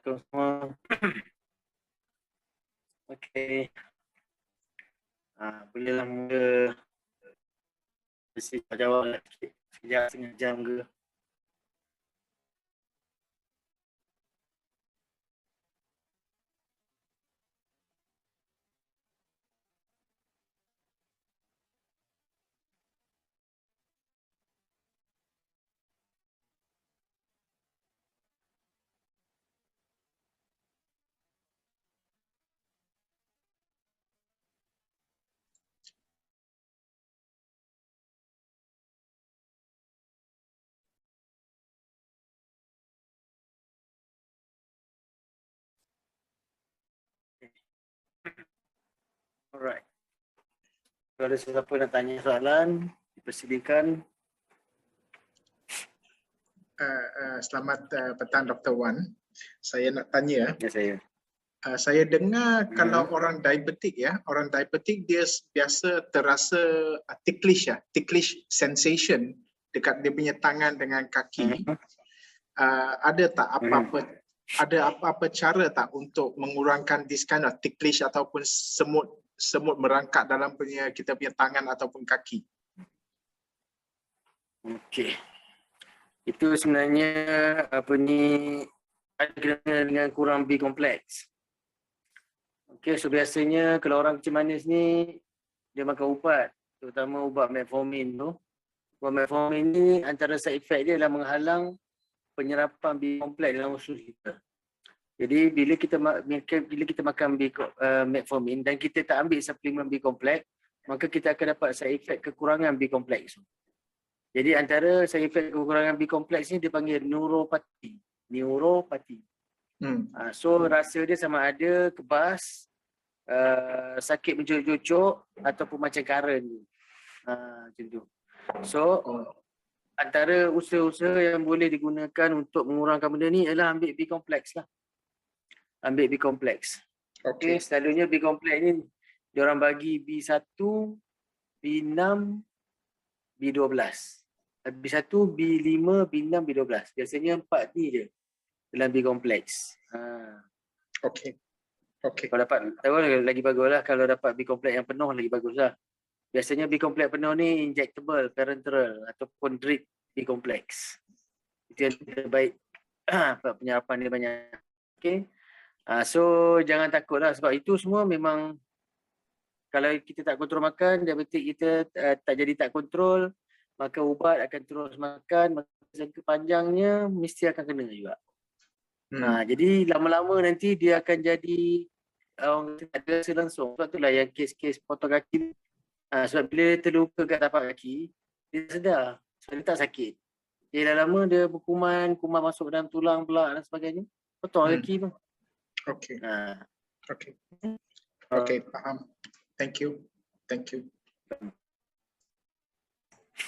Assalamualaikum semua. Okey. Bolehlah mula mesti jawab lah sikit. Sekejap, setengah jam ke. Alright. Kalau ada sesiapa nak tanya soalan, dipersilakan. Selamat petang Dr. Wan. Saya nak tanya, Ya, saya. saya dengar kalau orang diabetik orang diabetik dia biasa terasa ticklish sensation dekat dia punya tangan dengan kaki. Ada tak apa-apa cara tak untuk mengurangkan this kind of ticklish ataupun semut merangkak dalam kita punya tangan ataupun kaki? Okey. Itu sebenarnya ada kena dengan kurang B kompleks. Okey, so biasanya kalau orang kencing manis ni dia makan ubat, terutama ubat metformin tu. Ubat metformin ni antara side effect dia adalah menghalang penyerapan B kompleks dalam usus kita. Jadi bila kita makan metformin dan kita tak ambil suplemen B kompleks, maka kita akan dapat side effect kekurangan B kompleks. Jadi antara side effect kekurangan B kompleks ni dia panggil neuropati. So rasa dia sama ada kebas, sakit mencucuk-cucuk ataupun macam current. Macam tu. So antara usaha-usaha yang boleh digunakan untuk mengurangkan benda ni ialah ambil B kompleks lah. Ambil B kompleks. Okay, selalunya B kompleks ni diorang bagi B1, B6, B12. B1, B5, B6, B12. Biasanya 4 ni je dalam B kompleks. Okey. Kalau dapat lagi baguslah, kalau dapat B kompleks yang penuh lagi baguslah. Biasanya B kompleks penuh ni injectable, parenteral ataupun drip B kompleks. Itu yang terbaik. Penyerapan dia banyak. Okey. So jangan takutlah sebab itu semua memang kalau kita tak kontrol makan, diabetik kita tak jadi tak kontrol, maka ubat akan terus makan, maka jangka panjangnya mesti akan kena juga. Jadi lama-lama nanti dia akan jadi orang tak ada rasa langsung. Sebab itulah yang kes-kes potong kaki. Sebab bila terluka kat tapak kaki, dia sedar. Sebab dia tak sakit. Dia dah lama dia berkuman, kuman masuk dalam tulang pula dan sebagainya. Potong kaki tu. Okey. Okey, faham. Thank you.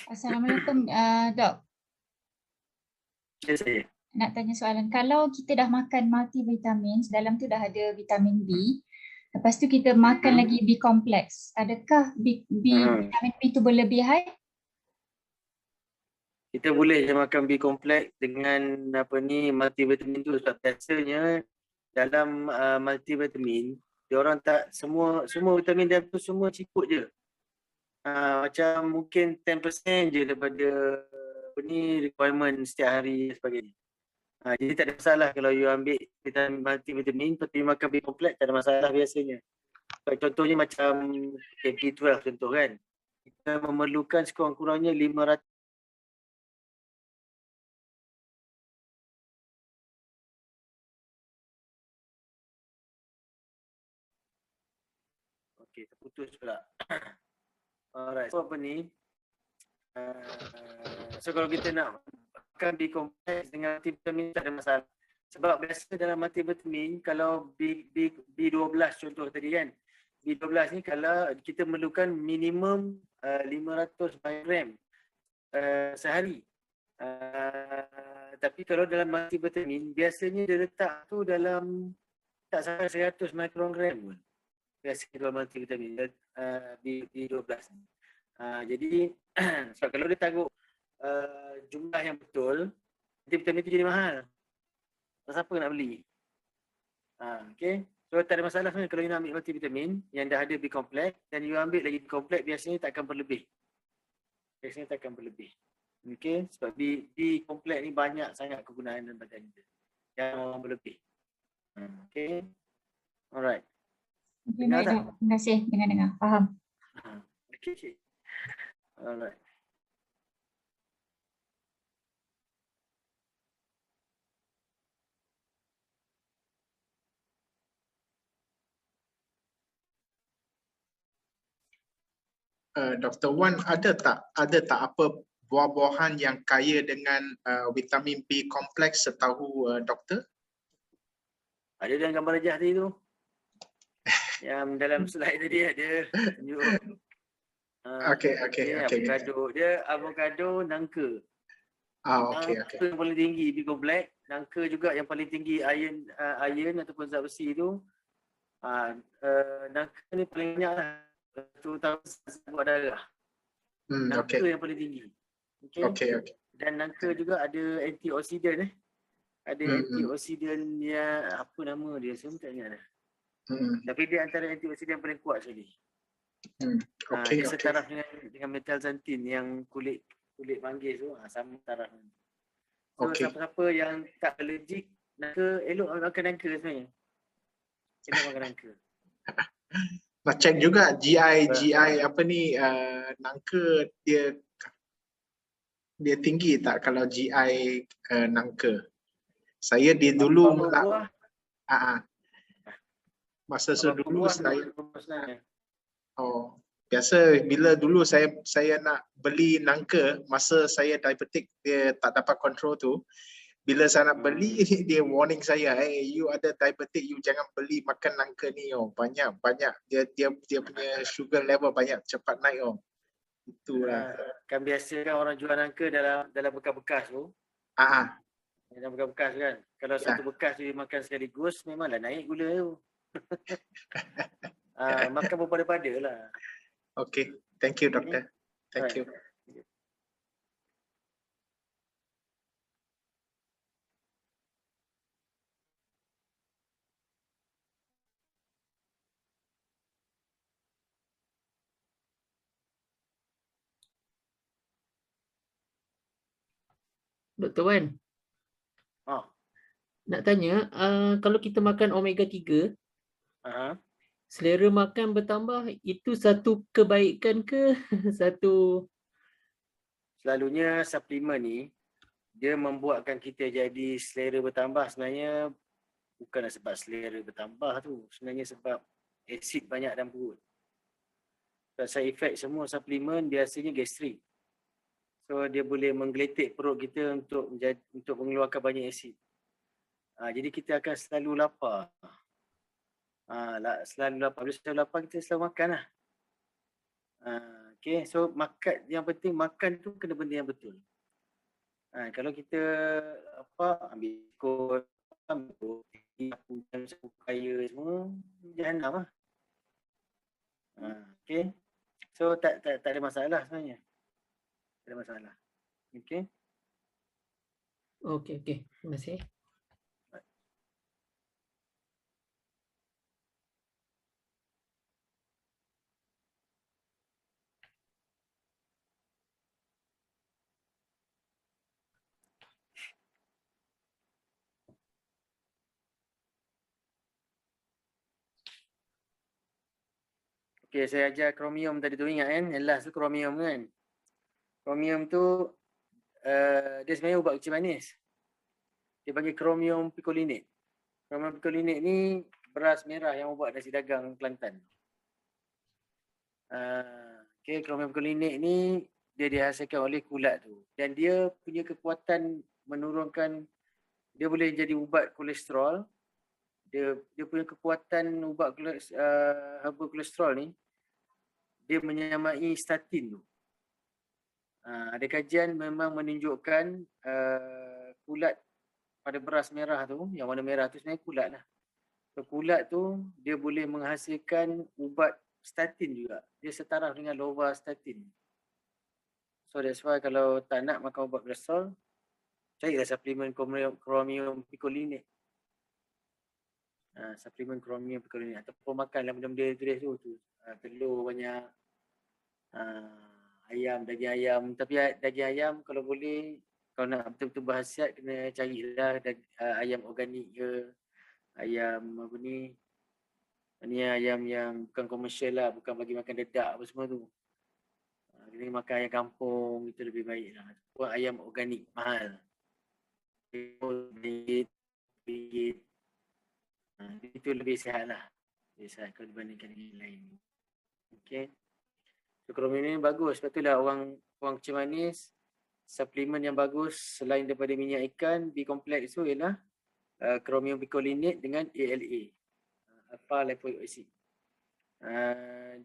Assalamualaikum, Dok. Ya, saya. Nak tanya soalan. Kalau kita dah makan multivitamin, dalam tu dah ada vitamin B, lepas tu kita makan lagi B kompleks, adakah vitamin B tu berlebihan? Kita boleh je makan B kompleks dengan multivitamin tu sebab biasanya dalam multivitamin diorang tak semua vitamin dia tu semua cukup je. Macam mungkin 10% je daripada requirement setiap hari dan sebagainya. Jadi tak ada masalah kalau you ambil vitamin multivitamin tapi makan B kompleks tak ada masalah biasanya. Contohnya macam B12 contoh kan. Kita memerlukan sekurang-kurangnya 500 Okey, terputus pula. Alright, so so kalau kita nak makan B kompleks dengan multivitamin tak ada masalah. Sebab biasa dalam multivitamin kalau B12 contoh tadi kan. B12 ni kalau kita memerlukan minimum 500 mg sehari. Tapi kalau dalam multivitamin biasanya dia letak tu dalam tak sampai 100 mikrogram pun. Biasanya kalau multivitamin B12 ni. Jadi sebab kalau dia taruh jumlah yang betul, nanti vitamin tu jadi mahal. Siapa nak beli? Okay. So tak ada masalah sebenarnya kalau you nak ambil multivitamin yang dah ada B-complex dan you ambil lagi B-complex, biasanya tak akan berlebih. Okay. Sebab B-complex ni banyak sangat kegunaan dalam badan kita. Yang orang berlebih. Okay. Alright. Okay, Dengar baik tak? dok. Terima kasih. Dengar. Faham. Okay. Alright. Dr. Wan, ada tak apa buah-buahan yang kaya dengan vitamin B kompleks setahu doktor? Ada dalam gambar rajah tadi tu. Yang dalam slide tadi ada tunjuk. Okey. Dia avocado, nangka. Okey. Nangka yang paling tinggi B-complex, nangka juga yang paling tinggi iron ataupun zat besi tu. Nangka ni paling banyak lah. Terutama zat buat darah. Nangka yang paling tinggi. Okey. Dan nangka juga ada antioksidan Ada antioksidan yang apa nama dia, saya tak ingat dah. Tapi dia antara antioksidan yang paling kuat sekali. Dia setaraf dengan metalxanthin yang kulit manggis tu, sama taraf. So siapa-siapa yang tak allergic nangka, elok makan nangka sebenarnya. Elok makan nangka. Nak check juga GI apa ni nangka dia tinggi tak kalau GI nangka. Saya di dulu masa dulu saya biasa bila dulu saya nak beli nangka masa saya diabetik, dia tak dapat kontrol tu. Bila saya nak beli dia warning saya, you ada diabetik, you jangan beli makan nangka ni banyak dia punya sugar level banyak cepat naik Itulah. Kan biasa kan orang jual nangka dalam bekas-bekas tu. Dalam bekas-bekas kan. Kalau satu bekas tu dia makan sekaligus, memanglah naik gula tu. Makan berpada-pada lah. Okay. Thank you, Doctor. Thank you. Dr. Wan, nak tanya, kalau kita makan omega 3, selera makan bertambah, itu satu kebaikan ke? Selalunya suplemen ni, dia membuatkan kita jadi selera bertambah. Sebenarnya bukanlah sebab selera bertambah tu. Sebenarnya sebab asid banyak dalam perut. Side effect semua suplemen biasanya gastrik. So dia boleh menggeletik perut kita untuk mengeluarkan banyak asid. Jadi kita akan selalu lapar. Selalu lapar. Bila selalu lapar, kita selalu makan lah. Okay, so yang penting makan tu kena benda yang betul. Kalau kita ambil kod, ambil roti, sapu kaya semua, jahanam lah. Okay, so tak ada masalah sebenarnya. Tak ada masalah. Okay. Okay. Terima kasih. Okay, saya ajar kromium tadi tu, ingat kan? Yang last tu kromium kan? Kromium tu dia sebenarnya ubat kecil manis. Dia panggil kromium picolinate. Kromium picolinate ni beras merah yang ubat nasi dagang Kelantan. Okay, kromium picolinate ni dia dihasilkan oleh kulat tu. Dan dia punya kekuatan menurunkan, dia boleh jadi ubat kolesterol. Dia punya kekuatan ubat herbal kolesterol ni, dia menyamai statin tu. Ada kajian memang menunjukkan kulat pada beras merah tu, yang warna merah tu sebenarnya kulat lah. So, kulat tu dia boleh menghasilkan ubat statin juga. Dia setaraf dengan lovastatin. So that's why kalau tak nak makan ubat kolesterol, carilah suplemen kromium picolinate. suplemen kromium perkulinit ataupun makanlah benda-benda tulis tu telur banyak, ayam, daging ayam. Tapi daging ayam kalau boleh, kalau nak betul-betul berkhasiat kena carilah ayam organik ke, ayam apa ni ayam yang bukan komersial lah, bukan bagi makan dedak apa semua tu. Kena makan ayam kampung, itu lebih baik lah. Ataupun ayam organik mahal. RM1, itu lebih sihat lah. Lebih sihat kalau dibandingkan yang lain. Okay. So, kromium ni bagus. Sebab itulah orang kecil manis, suplemen yang bagus selain daripada minyak ikan, B-complex tu ialah kromium picolinate dengan ALA, alpha lipoic acid.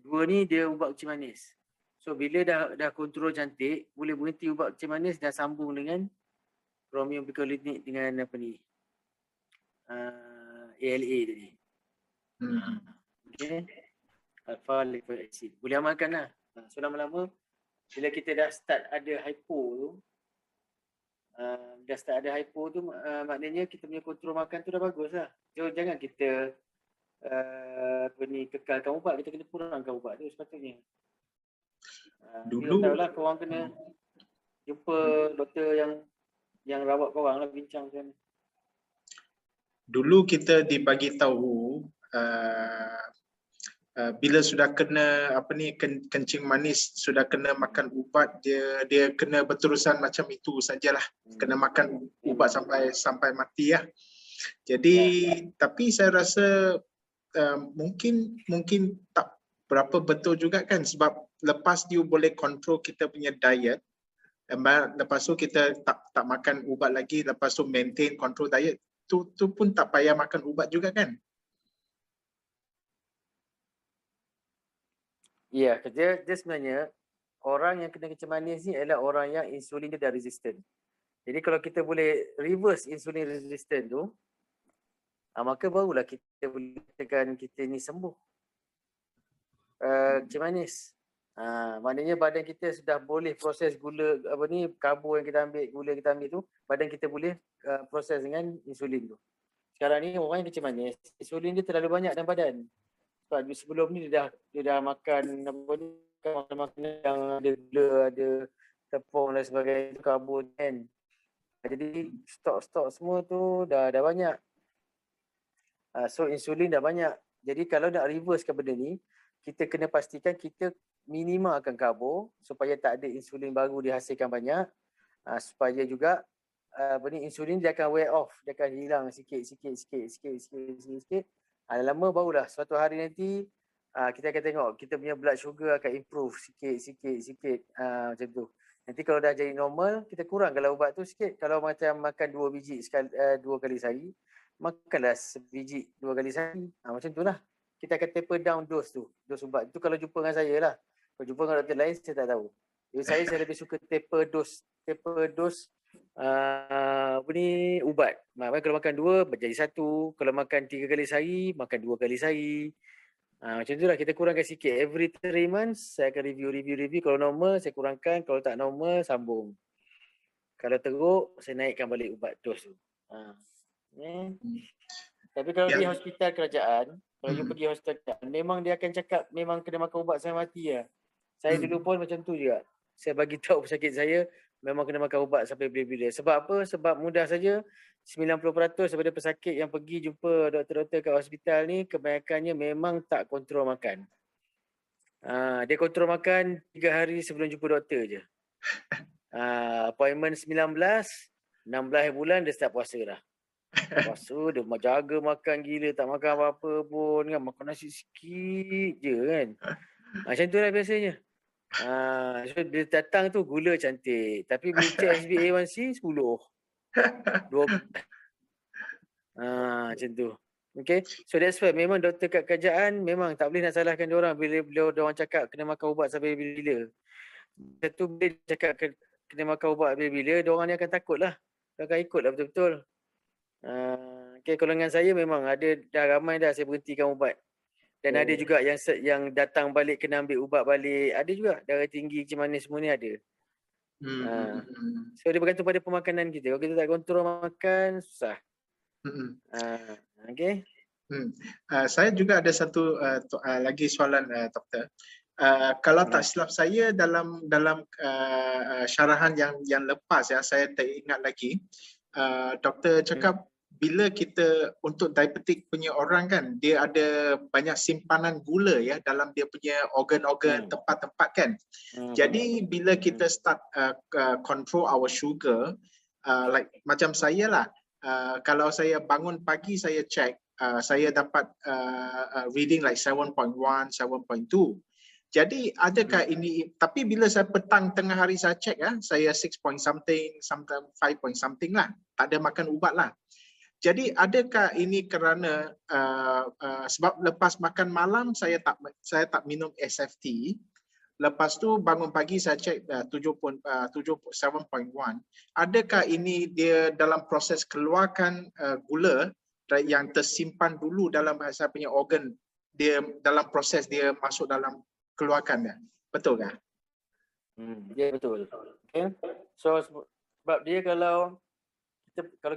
Dua ni dia ubat kecil manis. So bila dah kontrol cantik, boleh berhenti ubat kecil manis dan sambung dengan kromium picolinate dengan apa ni, ALA tadi. Okay. Alpha lipoic acid. Boleh amalkan lah. So lama-lama bila kita dah start ada hypo tu, maknanya kita punya kontrol makan tu dah bagus lah. So jangan kita kekalkan ubat, kita kena kurangkan ubat tu sepatutnya. Dulu tahulah korang kena jumpa doktor yang rawat korang lah, bincang macam mana. Dulu kita dibagi tahu bila sudah kena kencing manis, sudah kena makan ubat, dia kena berterusan macam itu sajalah. Kena makan ubat sampai mati lah. Jadi tapi saya rasa mungkin tak berapa betul juga kan, sebab lepas you boleh kontrol kita punya diet, lepas tu kita tak makan ubat lagi, lepas tu maintain control diet, tu pun tak payah makan ubat juga kan? Ya, dia sebenarnya orang yang kena kencing manis ni adalah orang yang insulin dia dah resistant. Jadi kalau kita boleh reverse insulin resistant tu, maka barulah kita boleh katakan kita ni sembuh kencing manis. Maknanya badan kita sudah boleh proses gula karbo yang kita ambil, gula kita ambil tu, badan kita boleh proses dengan insulin tu. Sekarang ni orang yang kencing manis, insulin dia terlalu banyak dalam badan. Sebab sebelum ni dia dah makan makanan yang ada gula, ada tepung dan sebagainya, karbo kan. Jadi stok semua tu dah banyak. So insulin dah banyak. Jadi kalau nak reversekan benda ni, kita kena pastikan kita minimalkan karbo supaya tak ada insulin baru dihasilkan banyak. Supaya juga insulin dia akan wear off, dia akan hilang sikit. Lama barulah suatu hari nanti kita akan tengok kita punya blood sugar akan improve sikit macam tu. Nanti kalau dah jadi normal, kita kurangkanlah ubat tu sikit. Kalau macam makan 2 biji 2 kali sehari, makanlah sebiji 2 kali sehari. Macam tu lah. Kita akan taper down dos ubat. Itu kalau jumpa dengan saya lah. Kalau jumpa dengan doktor lain, saya tak tahu. Jadi saya lebih suka taper dos ubat. Maknanya kalau makan 2, jadi 1. Kalau makan 3 kali sehari, makan 2 kali sehari. Macam tu lah, kita kurangkan sikit. Every 3 months, saya akan review. Kalau normal, saya kurangkan. Kalau tak normal, sambung. Kalau teruk, saya naikkan balik ubat dos tu. Tapi kalau di hospital kerajaan, kalau you pergi hospital kerajaan, memang dia akan cakap memang kena makan ubat sampai mati lah. Saya dulu pun macam tu juga. Saya bagi tahu pesakit saya, memang kena makan ubat sampai bila-bila. Sebab apa? Sebab mudah saja 90% daripada pesakit yang pergi jumpa doktor-doktor kat hospital ni, kebanyakannya memang tak kontrol makan. Dia kontrol makan 3 hari sebelum jumpa doktor je. Appointment 19 bulan dia start puasa dah. Puasa dia jaga makan gila, tak makan apa-apa pun kan, makan nasi sikit je kan. Macam tu lah biasanya. So dia datang tu gula cantik, tapi bila check HbA1c 10. 12. Macam tu. Okay, so that's why memang doktor kat kerajaan memang tak boleh nak salahkan diorang bila diorang cakap kena makan ubat sampai bila-bila. Satu bila cakap kena makan ubat bila-bila, diorang ni akan takut lah. Diorang akan ikut lah betul-betul. Okay, kalau dengan saya memang ada dah ramai dah saya berhentikan ubat. Dan ada juga yang datang balik kena ambil ubat balik. Ada juga darah tinggi, kencing manis semua ni ada. So dia bergantung pada pemakanan kita. Kalau kita tak kontrol makan, susah. Okay. Saya juga ada satu lagi soalan, doktor. Kalau tak silap saya dalam syarahan yang lepas ya, saya teringat lagi, doktor cakap bila kita untuk diabetik punya orang kan, dia ada banyak simpanan gula ya dalam dia punya organ-organ tempat-tempat kan. Jadi bila kita start control our sugar, like macam saya lah, kalau saya bangun pagi saya check, saya dapat reading like 7.1, 7.2. Jadi adakah ini, tapi bila saya petang tengah hari saya check saya 6 point something, sometimes 5 point something lah. Tak ada makan ubat lah. Jadi adakah ini kerana sebab lepas makan malam saya tak minum SFT. Lepas tu bangun pagi saya check 7.1. Adakah ini dia dalam proses keluarkan gula yang tersimpan dulu dalam saya punya organ, dia dalam proses dia masuk dalam keluarkan dia. Betul tak? Ya betul. Okay. So sebab dia kalau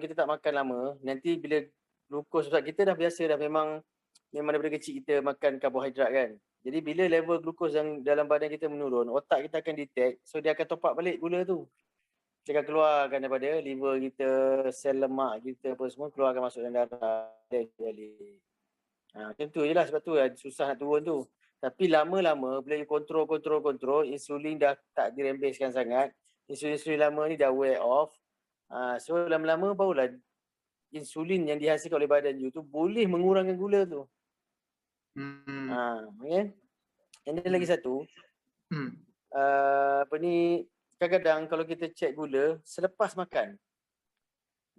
kita tak makan lama, nanti bila glukos kita dah biasa dah memang daripada kecil kita makan karbohidrat kan. Jadi bila level glukos yang dalam badan kita menurun, otak kita akan detect, so dia akan top up balik gula tu. Dia akan keluarkan daripada liver kita, sel lemak kita apa semua keluarkan masuk dalam darah balik. Macam tu je lah, sebab tu susah nak turun tu. Tapi lama-lama bila you control, insulin dah tak dirembeskan sangat. Insulin lama ni dah wear off. So lama-lama barulah insulin yang dihasilkan oleh badan you tu boleh mengurangkan gula tu. Okay. Yang ada lagi satu. Kadang-kadang kalau kita check gula selepas makan.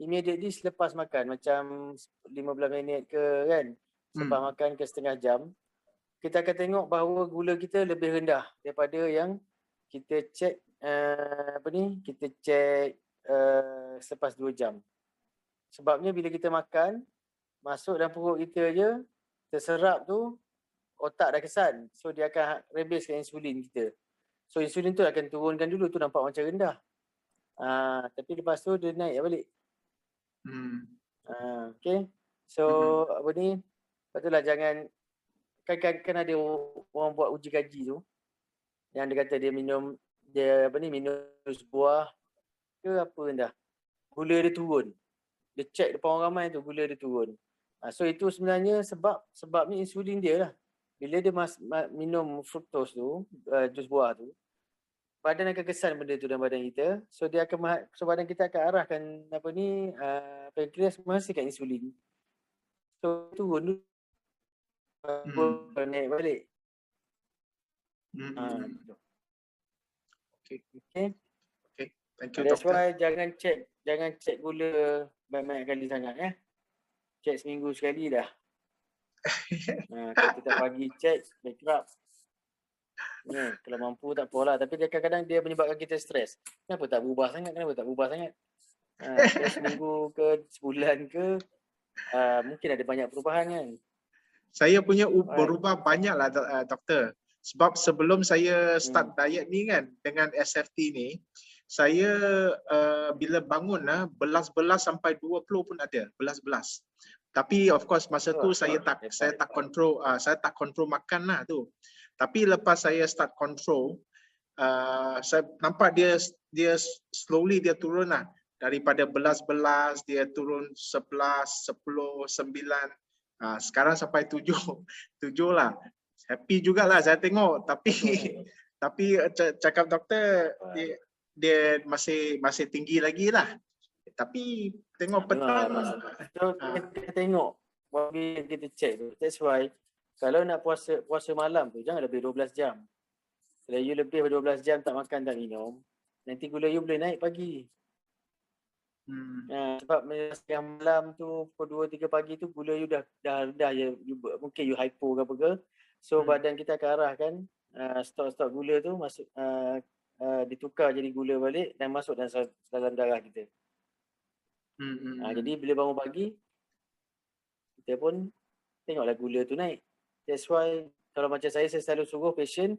Immediately selepas makan, macam 15 minit ke kan. Selepas makan ke setengah jam. Kita akan tengok bahawa gula kita lebih rendah daripada yang kita check selepas 2 jam. Sebabnya bila kita makan, masuk dalam perut kita je, terserap tu, otak dah kesan. So dia akan rebaskan insulin kita. So insulin tu akan turunkan dulu, tu nampak macam rendah. Tapi lepas tu dia naik balik. Okay. So patutlah jangan, kan ada orang buat uji kaji tu yang dia kata dia minum jus buah ke apa dah, gula dia turun. Dia check depan orang ramai tu, gula dia turun. So itu sebenarnya sebabnya insulin dia lah. Bila dia minum fruktos tu, jus buah tu, badan akan kesan benda tu dalam badan kita. So dia akan badan kita akan arahkan pankreas menghasilkan insulin. So turun naik balik. Okay. Thank you, That's doktor. why jangan check gula banyak kali sangat ya. Check seminggu sekali dah. Kalau kita pagi check, backup. Kalau mampu tak apalah, tapi kadang-kadang dia menyebabkan kita stres. Kenapa tak berubah sangat? Seminggu ke sebulan ke, mungkin ada banyak perubahan kan. Saya punya berubah banyak lah doktor. Sebab sebelum saya start diet ni kan, dengan SFT ni, saya bila bangun belas-belas sampai 20 pun ada, belas-belas. Tapi of course masa tu saya tak kontrol makan lah tu. Tapi lepas saya start control, saya nampak dia slowly dia turun lah. Daripada belas-belas dia turun 11, 10, 9. Sekarang sampai 7 lah. Happy jugalah saya tengok, tapi cakap doktor dia masih tinggi lagi lah. Tapi tengok petang. Kita tengok bila kita check tu. That's why kalau nak puasa malam tu jangan lebih 12 jam. Kalau you lebih 12 jam tak makan tak minum, nanti gula you boleh naik pagi. Sebab setengah malam tu pukul 2-3 pagi tu gula you dah rendah, mungkin you hypo ke apa ke. So badan kita akan arahkan stok-stok gula tu masuk ditukar jadi gula balik dan masuk dalam darah kita. Jadi bila bangun pagi kita pun tengoklah gula tu naik. That's why kalau macam saya selalu suruh patient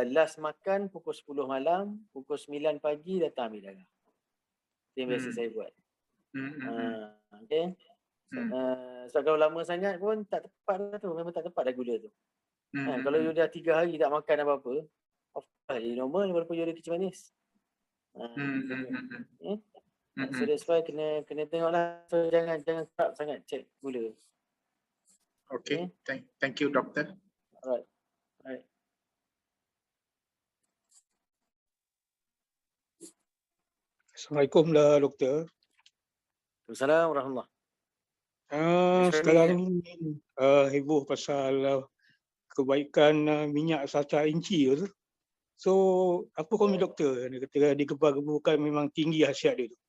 last makan pukul 10 malam, pukul 9 pagi datang ambil darah. Itu yang biasa saya buat. Okay. Sebab kalau lama sangat pun tak tepat dah tu. Memang tak tepat dah gula tu. Kalau you dah 3 hari tak makan apa-apa, of course jadi normal walaupun you ada kecil manis. So that's why kena tengoklah. So jangan kerap sangat check gula. Okay. Thank you, doktor. Alright. Assalamualaikum lah doktor. Assalamualaikum warahmatullahi. Sekarang ni heboh pasal kebaikan minyak saca inci tu. So apa komen doktor ketika digembar-gemburkan memang tinggi khasiat dia tu?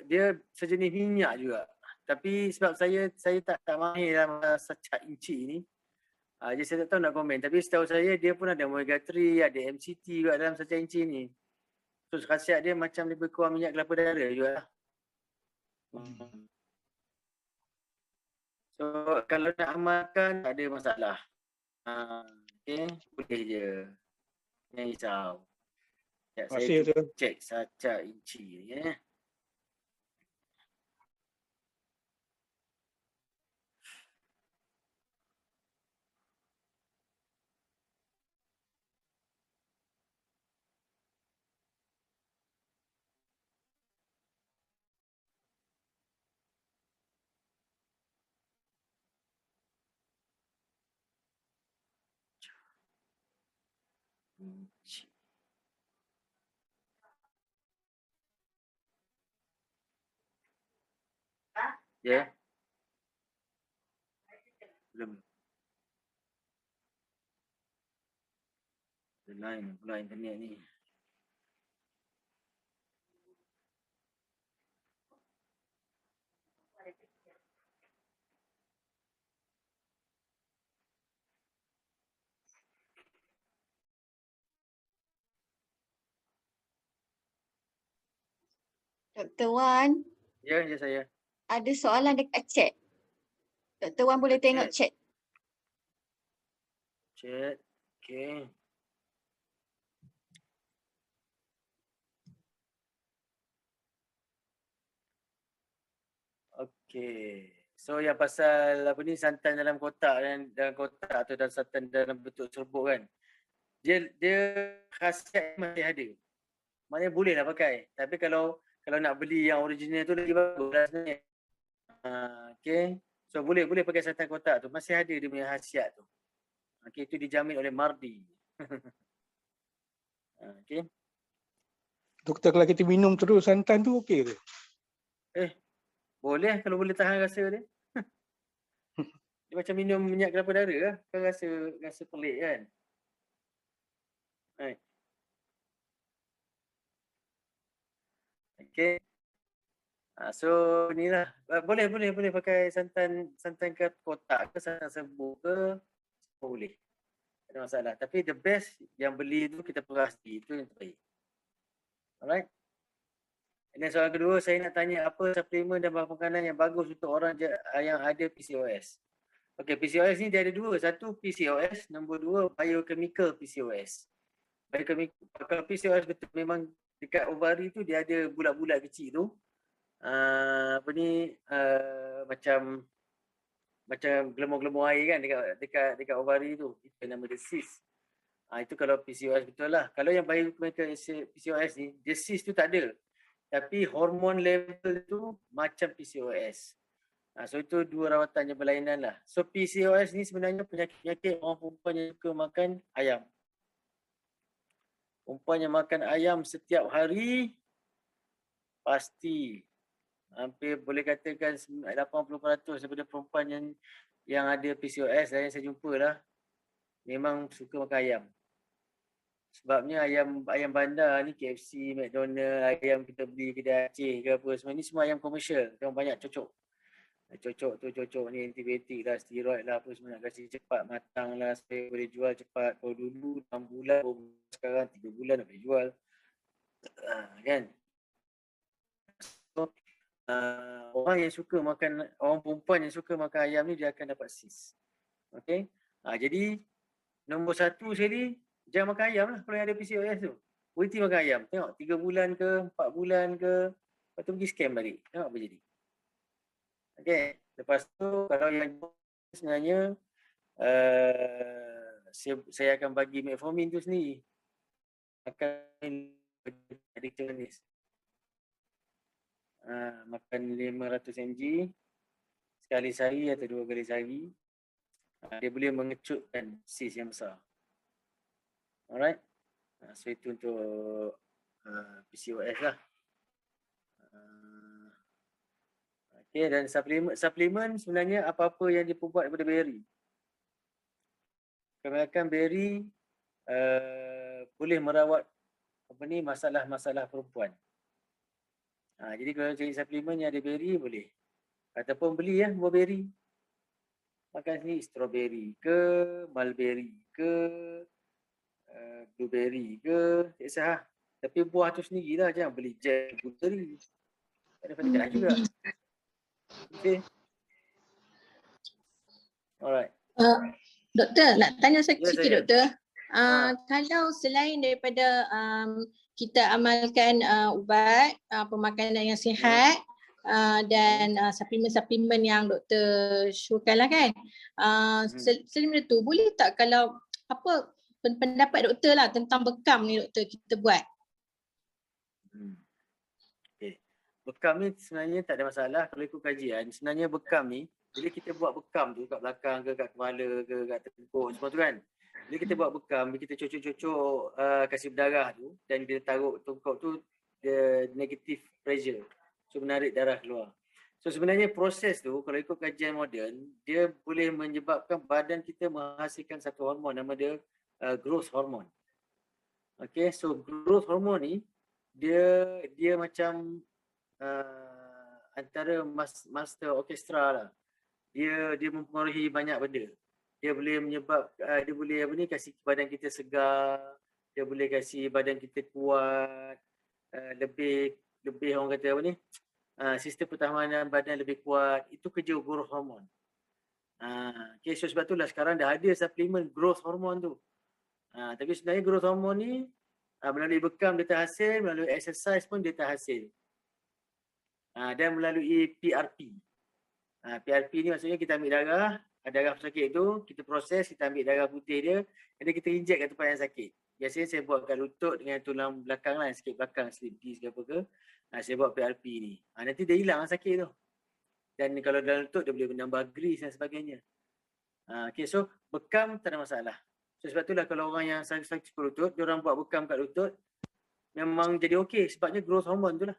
Dia sejenis minyak juga. Tapi sebab saya tak mahir dalam saca inci ni. Jadi saya tak tahu nak komen. Tapi setahu saya dia pun ada omega 3, ada MCT juga dalam saca inci ni. So khasiat dia macam lebih kurang minyak kelapa darah juga lah. So kalau nak amalkan tak ada masalah. Okay, boleh je. Jangan risau. Saya cek saca inci ni ya. Ya. Belum. Lain pula internet ni. Dr. Wan, Ya saya. ada soalan dekat chat. Dr. Wan boleh tengok chat. Chat. Okay. Okay. So yang pasal apa ni santan dalam kotak atau dalam santan dalam bentuk serbuk kan. Dia khasiat masih ada. Maknanya boleh lah pakai. Tapi kalau nak beli yang original tu lagi bagus lah sebenarnya. Okay. So boleh pakai santan kotak tu. Masih ada dia punya khasiat tu. Okay, itu dijamin oleh Mardi. Okay. Doktor kalau kita minum terus santan tu okey ke? Boleh kalau boleh tahan rasa dia. Dia macam minum minyak kelapa darah lah. Kan rasa pelik kan. Right. Okay. So inilah. Boleh pakai santan kotak ke santan serbuk ke. Boleh. Tak ada masalah. Tapi the best yang beli tu kita peras itu yang terbaik. Alright. Dan soalan kedua, saya nak tanya apa suplemen dan bahan makanan yang bagus untuk orang yang ada PCOS. Okey, PCOS ni dia ada dua. Satu PCOS, nombor dua biochemical PCOS. Kalau PCOS betul memang dekat ovari tu dia ada bulat-bulat kecil tu. Macam gelembung-gelembung air kan dekat ovari tu. Itu nama dia cyst. Itu kalau PCOS betul lah. Kalau yang biochemical PCOS ni, dia cyst tu tak ada. Tapi hormon level tu macam PCOS. So itu dua rawatan yang berlainan lah. So PCOS ni sebenarnya penyakit orang perempuan yang suka makan ayam. Perempuan yang makan ayam setiap hari pasti hampir boleh katakan 80% daripada perempuan yang ada PCOS yang saya jumpa lah memang suka makan ayam. Sebabnya ayam bandar ni KFC, McDonald, ayam kita beli kedai Aceh ke apa semua ni semua ayam komersial. Dia banyak cocok ni antibiotik lah, steroid lah apa semua nak kasi cepat matang lah supaya boleh jual cepat. Kalau dulu 6 bulan, sekarang 3 bulan nak boleh jual. Kan? So, orang perempuan yang suka makan ayam ni dia akan dapat cyst. Okay? Jadi nombor satu sekali jangan makan ayam lah kalau yang ada PCOS tu. Berhenti makan ayam. Tengok 3 bulan ke 4 bulan ke. Lepas tu pergi scan balik. Tengok apa jadi. Okey, lepas tu kalau yang sebenarnya saya akan bagi metformin tu sendiri. Makan addiction manis. Makan 500 mg sekali sehari atau 2 kali sehari. Dia boleh mengecutkan sis yang besar. Alright. So itu untuk PCOS lah. Okay, dan suplemen sebenarnya apa-apa yang diperbuat daripada berry. Kebanyakan berry boleh merawat masalah-masalah perempuan. Jadi kalau cari suplemen yang ada berry boleh. Ataupun beli buah berry. Makan sendiri strawberry ke, mulberry ke, blueberry ke, tak kisah. Tapi buah tu sendirilah, jangan beli jam blueberry. Tak ada faedah juga. Okay. Alright. Doktor, nak tanya sikit saya. doktor. Kalau selain daripada kita amalkan ubat, pemakanan yang sihat dan suplemen-suplemen yang doktor syorkan lah kan. Selain itu, boleh tak kalau apa pendapat doktor lah tentang bekam ni doktor kita buat? Okay. Bekam ni sebenarnya tak ada masalah kalau ikut kajian. Sebenarnya bekam ni, bila kita buat bekam tu kat belakang ke, kat kepala ke, kat tengkuk semua tu kan. Bila kita buat bekam, bila kita cocok-cocok kasih berdarah tu dan bila taruh tengkuk tu, the negative pressure. So menarik darah keluar. So sebenarnya proses tu kalau ikut kajian moden, dia boleh menyebabkan badan kita menghasilkan satu hormon nama dia growth hormone. Okay, so growth hormone ni dia macam antara master orkestra lah. Dia mempengaruhi banyak benda. Dia boleh dia boleh kasih badan kita segar, dia boleh kasih badan kita kuat, lebih orang kata sistem pertahanan badan lebih kuat. Itu kerja growth hormone. Okay, so sebab itulah sekarang dah ada suplemen growth hormone tu. Tapi sebenarnya growth hormone ni melalui bekam dia terhasil, melalui exercise pun dia terhasil. Dan melalui PRP. PRP ni maksudnya kita ambil darah pesakit tu, kita proses, kita ambil darah putih dia, dan kita injek kat tempat yang sakit. Biasanya saya buat kat lutut dengan tulang belakang lah, sikit belakang, slip disc ke apa ke. Saya buat PRP ni. Nanti dia hilang sakit tu. Dan kalau dalam lutut dia boleh menambah grease dan sebagainya. Okay, so bekam tak ada masalah. So sebab itulah kalau orang yang sakit lutut, dia orang buat bekam kat lutut, memang jadi okey sebabnya growth hormone tu lah.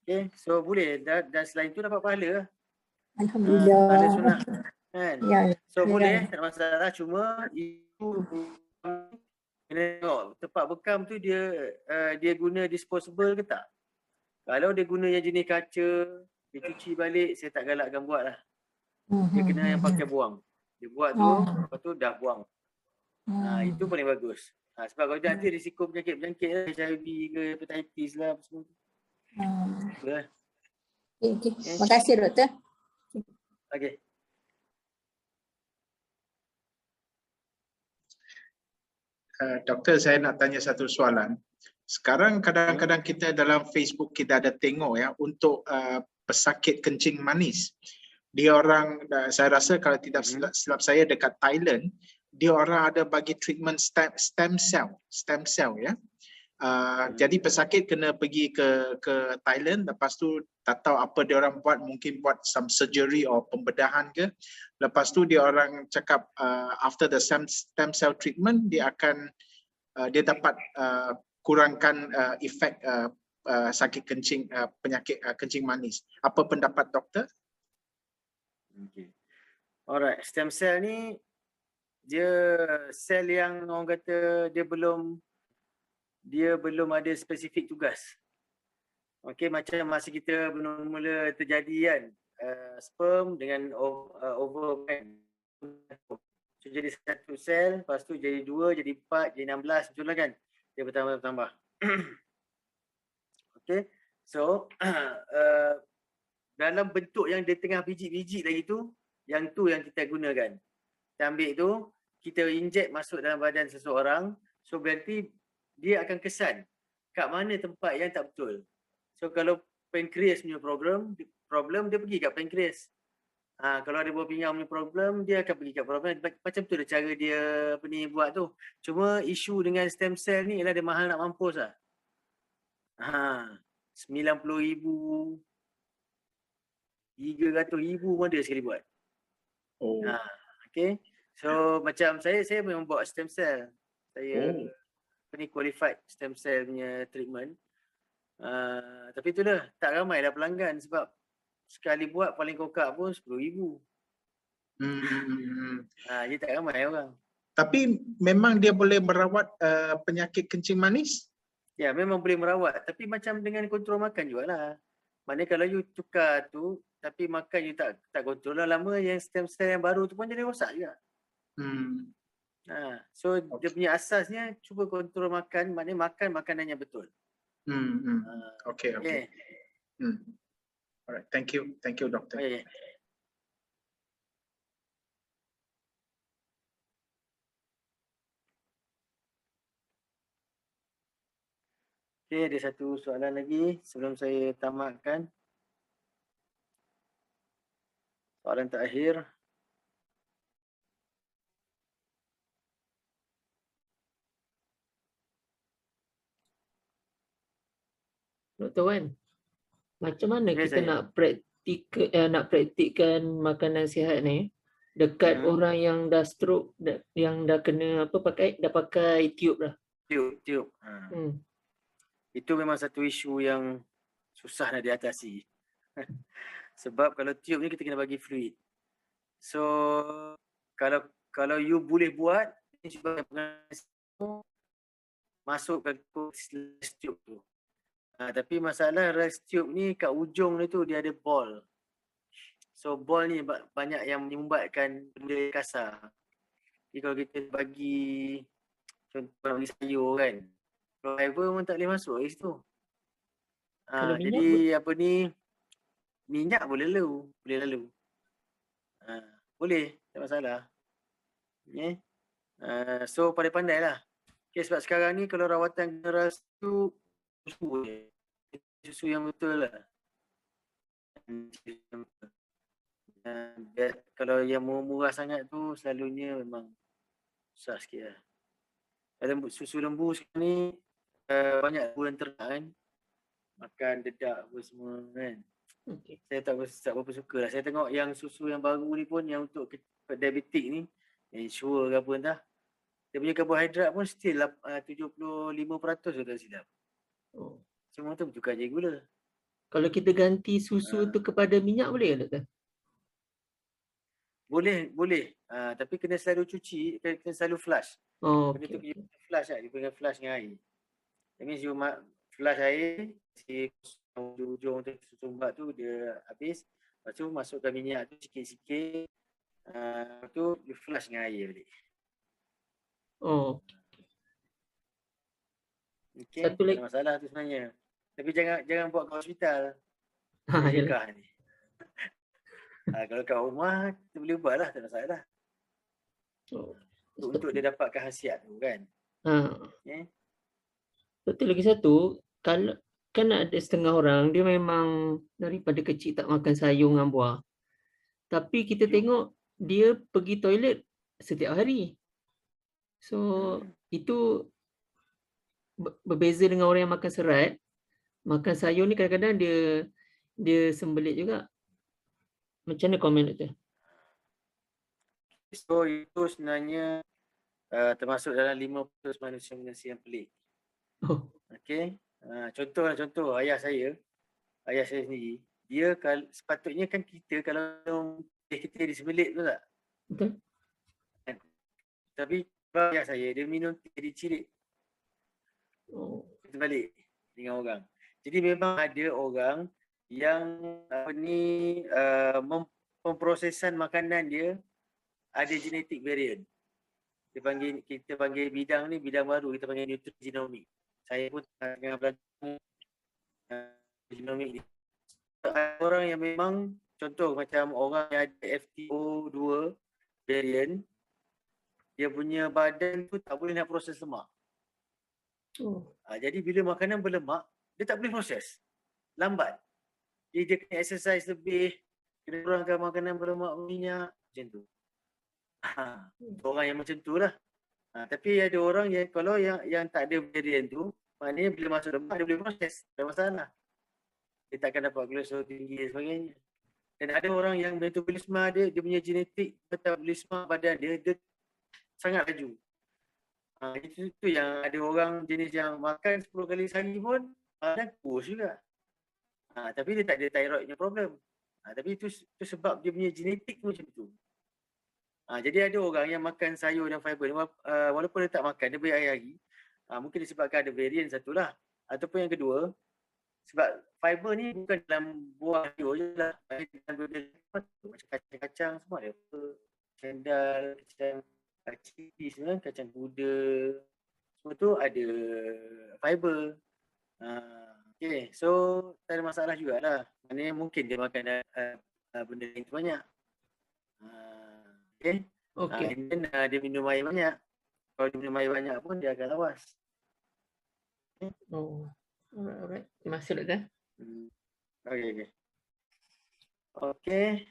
Okay, so boleh dan selain tu dapat pahala lah. Alhamdulillah. Pahala sunat kan. Ya, So boleh, tak ada masalah, cuma itu kena tengok tempat bekam tu dia guna disposable ke tak. Kalau dia guna yang jenis kaca, dia cuci balik, saya tak galakkan buat lah. Dia kena yang pakai buang. Dia buat tu, lepas tu dah buang. Itu paling bagus. Sebab kalau nanti risiko penyakit-penyakit lah, HIV ke, hepatitis lah, apa semua tu. Okay. Terima kasih doktor. Okay. Doktor, saya nak tanya satu soalan. Sekarang kadang-kadang kita dalam Facebook kita ada tengok untuk pesakit kencing manis. Dia orang, saya rasa kalau tidak silap saya dekat Thailand, dia orang ada bagi treatment stem cell ya. Jadi pesakit kena pergi ke Thailand, lepas tu tak tahu apa dia orang buat, mungkin buat some surgery atau pembedahan ke. Lepas tu dia orang cakap after the stem cell treatment dia akan dia dapat kurangkan efek sakit kencing, penyakit kencing manis. Apa pendapat doktor? Okay. Alright, stem cell ni dia sel yang orang kata dia belum ada spesifik tugas. Okey, macam masa kita mula terjadi kan, sperm dengan ovum kan. So jadi satu sel, lepas tu jadi 2, jadi 4, jadi 16, macam lah kan. Dia bertambah. Okey. So dalam bentuk yang dia tengah biji-biji lagi tu, yang kita gunakan. Kita ambil tu, kita injek masuk dalam badan seseorang, so berarti dia akan kesan kat mana tempat yang tak betul. So kalau pankreas punya problem, dia pergi kat pankreas. Kalau ada buah pinggang punya problem, dia akan pergi kat problem. Macam tu lah cara dia buat tu. Cuma isu dengan stem cell ni ialah dia mahal nak mampus lah. 90,000, 300,000 pun ada sekali buat. Oh. Okay. So macam saya memang buat stem cell. Saya qualified stem cell punya treatment. Tapi itulah, tak ramai dah pelanggan sebab sekali buat paling kokak pun 10,000. Dia tak ramai orang. Tapi memang dia boleh merawat penyakit kencing manis? Ya, memang boleh merawat. Tapi macam dengan kontrol makan jugalah. Maknanya kalau you tukar tu, tapi makan you tak kontrol lah, lama yang stem cell yang baru tu pun jadi rosak juga. So dia punya asasnya cuba kontrol makan, maknanya makan makanan yang betul. Okay. Alright, thank you doktor. Okay. Okay, ada satu soalan lagi sebelum saya tamatkan. Soalan terakhir. Dr. Wan, macam mana Okay, kita nak praktikkan makanan sihat ni dekat orang yang dah stroke, yang dah kena dah pakai tube dah. Tube. Itu memang satu isu yang susah nak diatasi. Sebab kalau tube ni kita kena bagi fluid. So kalau you boleh buat, cuba masuk ke tube tu. Tapi masalah rest tube ni kat ujung ni tu dia ada ball. So ball ni banyak yang menyumbatkan benda kasar. Jadi kalau kita bagi contoh bagi sayur kan, fiber pun tak boleh masuk kat situ. Jadi minyak boleh lalu. Boleh, tak masalah. So pandai-pandai lah. Okay, sebab sekarang ni kalau rawatan generasi tu susu yang betul lah. Kalau yang murah sangat tu selalunya memang susah sikit lah. Susu lembu sekarang ni banyak bulan ternak kan. Makan dedak apa semua kan. Saya tak berapa suka lah. Saya tengok yang susu yang baru ni pun yang untuk diabetik ni, Ensure ke apa entah, dia punya karbohidrat pun still 75% tu tak silap. Semua tu bertukar je gula. Kalau kita ganti susu tu kepada minyak boleh ke doktor? Boleh. Tapi kena selalu cuci, kena selalu flush. Benda tu kena flush lah, dia kena flush dengan air. That means you flush air, si ujung tu sumbat tu dia habis. Lepas tu masukkan minyak tu sikit-sikit. Lepas tu you flush dengan air balik. Okay, tak ada masalah tu sebenarnya. Tapi jangan buat kat hospital. Cegah ni. Kalau kat rumah kita boleh buat lah, tak ada masalah. Untuk dia dapatkan khasiat tu kan. Betul, lagi satu, kalau kan ada setengah orang dia memang daripada kecil tak makan sayur dengan buah. Tapi kita tengok dia pergi toilet setiap hari. So itu berbeza dengan orang yang makan serat. Makan sayur ni kadang-kadang dia sembelit juga. Macam mana komen doktor? So itu sebenarnya termasuk dalam 5% manusia yang pelik. Okay. Contoh ayah saya sendiri, dia sepatutnya kan kita kalau kita disembelit tu tak? Betul. Tapi ayah saya dia minum teh dicirit. Kita balik dengan orang. Jadi memang ada orang yang pemprosesan makanan dia ada genetic variant. Kita panggil bidang baru, kita panggil nutrigenomic. Saya pun tengah belajar genomik ni. Orang yang memang, contoh macam orang yang ada FTO2 variant, dia punya badan tu tak boleh nak proses lemak. Jadi bila makanan berlemak, dia tak boleh proses. Lambat. dia kena exercise lebih, kena kurangkan makanan berlemak berminyak, macam tu. Orang yang macam tu lah. Tapi ada orang yang kalau yang tak ada varian tu, maknanya bila masuk lemak dia boleh proses, tak ada masalah. Dia takkan dapat kolesterol tinggi dan sebagainya. Dan ada orang yang metabolisme dia punya genetik metabolisme badan dia sangat laju. Itu yang ada orang jenis yang makan 10 kali sehari pun badan kurus juga. Tapi dia tak ada thyroidnya problem. Tapi itu sebab dia punya genetik macam tu. Jadi ada orang yang makan sayur dan fiber, walaupun dia tak makan, dia beri hari-hari, mungkin disebabkan ada varian satulah. Ataupun yang kedua, sebab fiber ni bukan dalam buah sayur je lah. Macam kacang-kacang semua ada. Cendal, kacang cipis, kacang kuda, semua tu ada fiber. Okay, so tak ada masalah jugalah. Maknanya mungkin dia makan benda yang tu banyak. Okay. And then dia minum air banyak. Kalau dia minum air banyak pun dia akan lawas. Okay. Alright. Terima kasih doktor. Okay.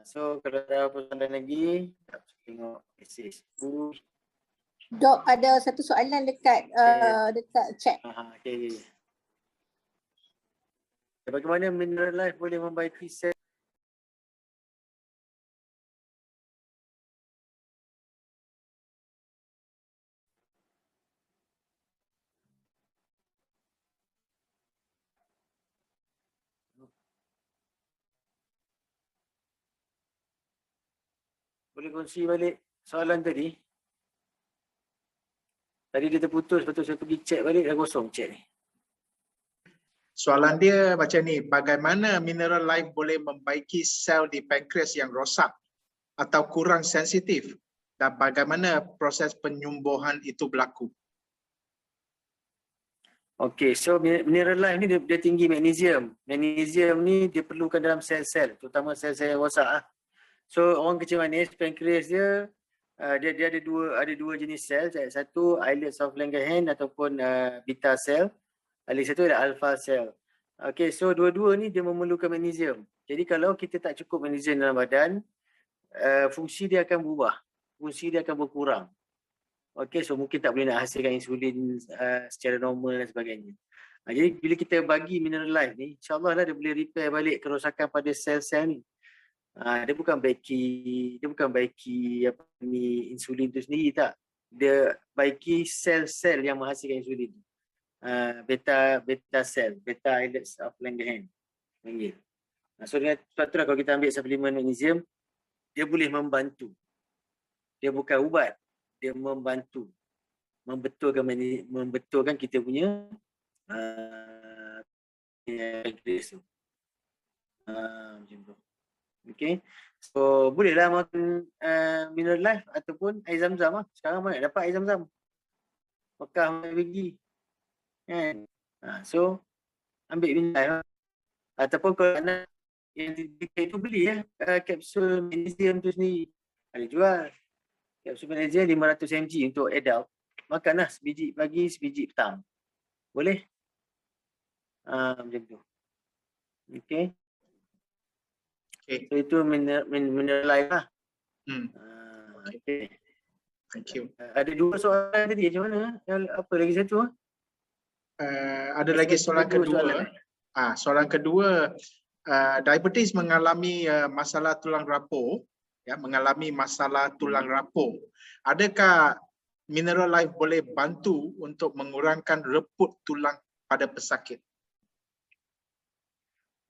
So kalau ada persoalan lagi, tengok message. Dok, ada satu soalan dekat chat. Okay. Bagaimana Mineral Life boleh membaiki sel? Boleh kongsi balik soalan tadi? Tadi dia terputus, lepas tu saya pergi check balik, dah kosong chat ni. Soalan dia macam ni, bagaimana Mineral Life boleh membaiki sel di pankreas yang rosak atau kurang sensitif dan bagaimana proses penyembuhan itu berlaku? Okay, so Mineral Life ni dia tinggi magnesium. Magnesium ni dia perlukan dalam sel-sel, terutama sel-sel yang rosak lah. So orang kecil manis, pankreas dia dia ada dua jenis sel. Satu islets of Langerhans ataupun beta cell. Lagi satu adalah alpha cell. Okay, so dua-dua ni dia memerlukan magnesium. Jadi kalau kita tak cukup magnesium dalam badan, fungsi dia akan berubah. Fungsi dia akan berkurang. Okay, so mungkin tak boleh nak hasilkan insulin secara normal dan sebagainya. Jadi bila kita bagi Mineral Life ni, insyaAllah lah dia boleh repair balik kerosakan pada sel-sel ni. Dia bukan baiki insulin tu sendiri tak. Dia baiki sel-sel yang menghasilkan insulin. Beta cell, beta islets of Langerhans. So dengan sebab tu lah kalau kita ambil suplemen magnesium, dia boleh membantu. Dia bukan ubat, dia membantu. Membetulkan kita punya pankreas tu. Macam tu. Okay, so bolehlah makan Mineral Life ataupun air zam-zam lah. Sekarang mana dapat air zam-zam? Mekah pergi kan? So ambil Mineral Life lah. Ataupun kalau nak yang itu beli lah kapsul magnesium tu sendiri. Ada jual kapsul magnesium 500 mg untuk adult. Makanlah sebiji pagi, sebiji petang. Boleh? Macam tu. Okay. So itu Mineral Life lah. Okay. Thank you. Ada dua soalan tadi, macam mana? Apa lagi satu? Ada lagi soalan kedua. Soalan kedua, diabetes mengalami masalah tulang rapuh, mengalami masalah tulang rapuh. Adakah Mineral Life boleh bantu untuk mengurangkan reput tulang pada pesakit?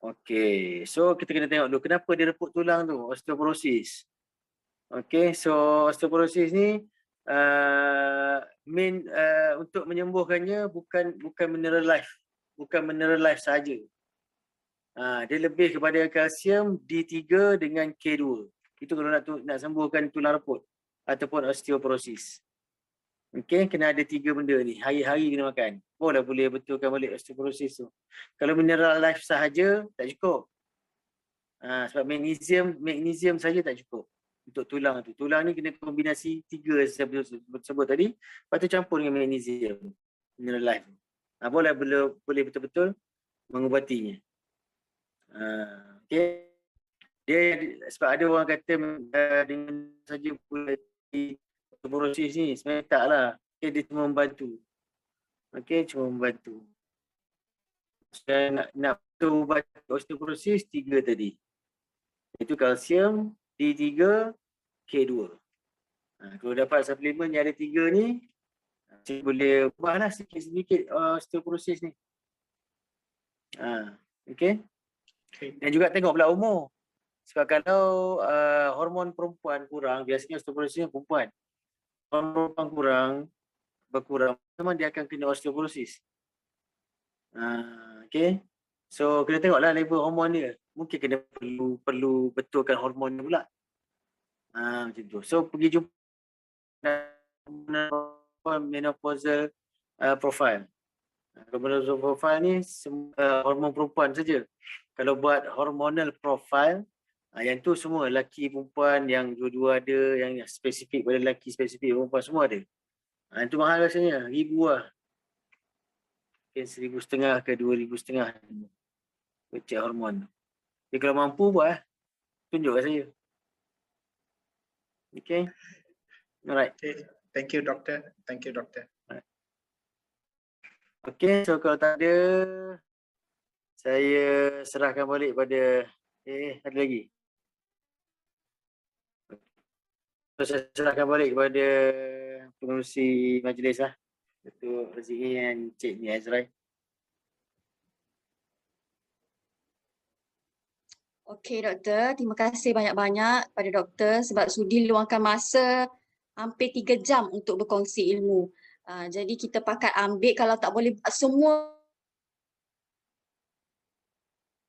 Okay, so kita kena tengok dulu kenapa dia reput tulang tu, osteoporosis. Okay, so osteoporosis ni untuk menyembuhkannya bukan Mineral Life, bukan Mineral Life sahaja. Dia lebih kepada kalsium D3 dengan K2. Itu kalau nak sembuhkan tulang reput ataupun osteoporosis. Okay, kena ada 3 benda ni. Hari-hari kena makan. Boleh betulkan balik osteoporosis tu. Kalau Mineral Life sahaja tak cukup. Sebab magnesium saja tak cukup untuk tulang tu. Tulang ni kena kombinasi 3 saya sebut tadi. Lepas tu campur dengan magnesium. Mineral Life. Boleh betul-betul mengubatinya. Okay. Dia sebab ada orang kata dengan saja boleh osteoporosis ni, sebenarnya taklah. Okay, dia cuma membantu. Okay, cuma membantu. Saya nak ubat osteoporosis 3 tadi. Itu kalsium, D3, K2. Kalau dapat suplemen yang ada 3 ni, saya boleh ubahlah sedikit-sedikit osteoporosis ni. Okay. Dan juga tengok pula umur. Sebab kalau hormon perempuan kurang, biasanya osteoporosis perempuan. Hormon perempuan berkurang, memang dia akan kena osteoporosis. Okay. So kena tengoklah level hormon dia. Mungkin kena perlu betulkan hormon dia pula. Macam tu. So pergi jumpa menopausal profile. Menopausal profile ni hormon perempuan saja. Kalau buat hormonal profile, yang tu semua lelaki perempuan, yang dua-dua ada, yang spesifik pada lelaki, spesifik perempuan, semua ada. Itu mahal biasanya, ribu lah. Mungkin 1,500 ke 2,500 cek hormon. Jadi kalau mampu buat, tunjuk kat saya. Okay. Alright. Okay. Thank you, doktor. Thank you, doktor. Okay, so kalau tak ada, saya serahkan balik pada ada lagi. So, saya serahkan balik kepada pengerusi majlis lah. Datuk Raziki dan Cik Ni Azrai. Okey doktor, terima kasih banyak-banyak pada doktor sebab sudi luangkan masa hampir 3 jam untuk berkongsi ilmu. Jadi kita pakat ambil, kalau tak boleh buat semua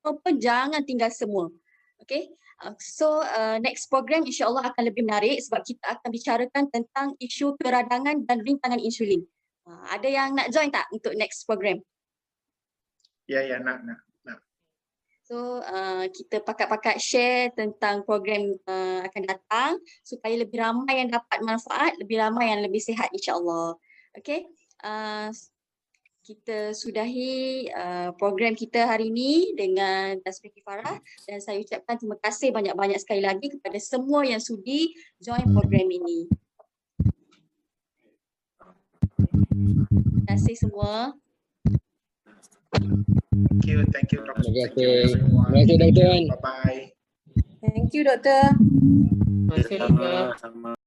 pun jangan tinggal semua. Okay. So next program insya-Allah akan lebih menarik sebab kita akan bicarakan tentang isu keradangan dan rintangan insulin. Ada yang nak join tak untuk next program? Ya, nak. So kita pakat-pakat share tentang program akan datang supaya lebih ramai yang dapat manfaat, lebih ramai yang lebih sihat insya-Allah. Okay. Kita sudahi program kita hari ini dengan tasbih kifarah dan saya ucapkan terima kasih banyak-banyak sekali lagi kepada semua yang sudi join program ini. Terima kasih semua. Thank you, doktor. Terima Thank you kasih. everyone. Terima kasih, doktor. Bye-bye. Thank you doktor. Terima kasih, doktor. Sama-sama.